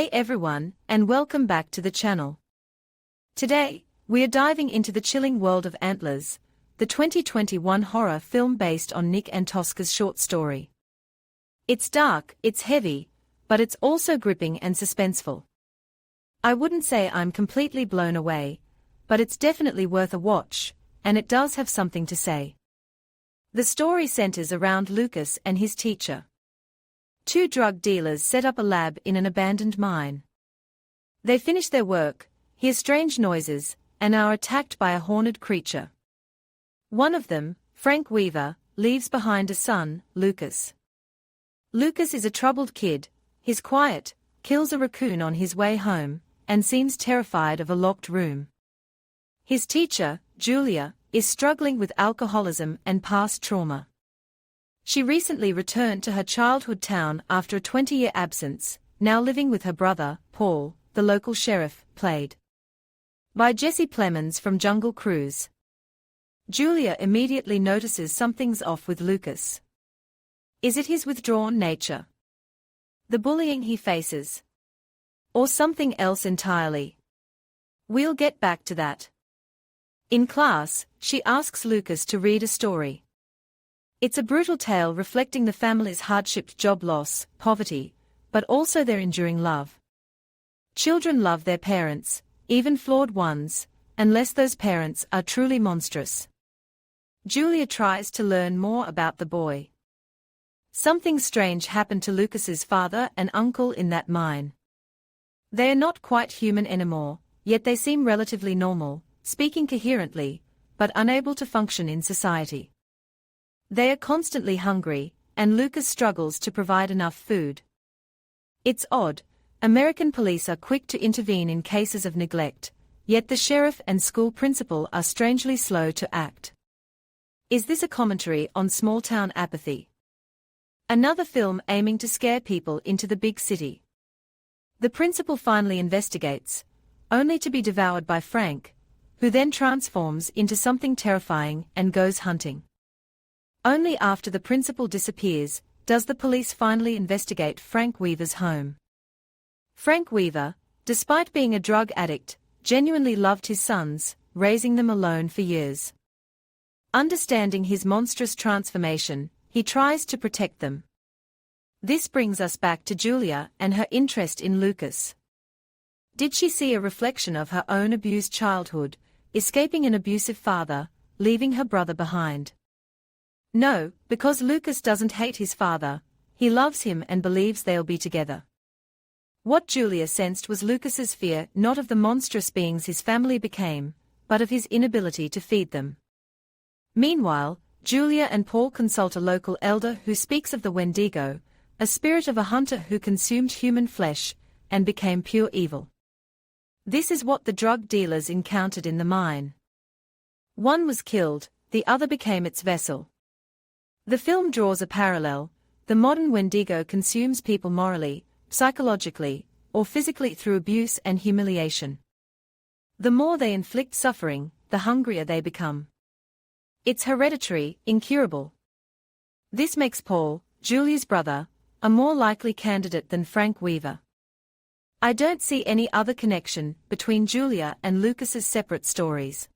Hey everyone, and welcome back to the channel. Today, we are diving into the chilling world of Antlers, the 2021 horror film based on Nick Antosca's short story. It's dark, it's heavy, but it's also gripping and suspenseful. I wouldn't say I'm completely blown away, but it's definitely worth a watch, and it does have something to say. The story centers around Lucas and his teacher. Two drug dealers set up a lab in an abandoned mine. They finish their work, hear strange noises, and are attacked by a horned creature. One of them, Frank Weaver, leaves behind a son, Lucas. Lucas is a troubled kid, he's quiet, kills a raccoon on his way home, and seems terrified of a locked room. His teacher, Julia, is struggling with alcoholism and past trauma. She recently returned to her childhood town after a 20-year absence, now living with her brother, Paul, the local sheriff, played by Jesse Plemons from Jungle Cruise. Julia immediately notices something's off with Lucas. Is it his withdrawn nature? The bullying he faces? Or something else entirely? We'll get back to that. In class, she asks Lucas to read a story. It's a brutal tale reflecting the family's hardship, job loss, poverty, but also their enduring love. Children love their parents, even flawed ones, unless those parents are truly monstrous. Julia tries to learn more about the boy. Something strange happened to Lucas's father and uncle in that mine. They are not quite human anymore, yet they seem relatively normal, speaking coherently, but unable to function in society. They are constantly hungry, and Lucas struggles to provide enough food. It's odd, American police are quick to intervene in cases of neglect, yet the sheriff and school principal are strangely slow to act. Is this a commentary on small-town apathy? Another film aiming to scare people into the big city. The principal finally investigates, only to be devoured by Frank, who then transforms into something terrifying and goes hunting. Only after the principal disappears, does the police finally investigate Frank Weaver's home. Frank Weaver, despite being a drug addict, genuinely loved his sons, raising them alone for years. Understanding his monstrous transformation, he tries to protect them. This brings us back to Julia and her interest in Lucas. Did she see a reflection of her own abused childhood, escaping an abusive father, leaving her brother behind? No, because Lucas doesn't hate his father, he loves him and believes they'll be together. What Julia sensed was Lucas's fear not of the monstrous beings his family became, but of his inability to feed them. Meanwhile, Julia and Paul consult a local elder who speaks of the Wendigo, a spirit of a hunter who consumed human flesh, and became pure evil. This is what the drug dealers encountered in the mine. One was killed, the other became its vessel. The film draws a parallel. The modern Wendigo consumes people morally, psychologically, or physically through abuse and humiliation. The more they inflict suffering, the hungrier they become. It's hereditary, incurable. This makes Paul, Julia's brother, a more likely candidate than Frank Weaver. I don't see any other connection between Julia and Lucas's separate stories.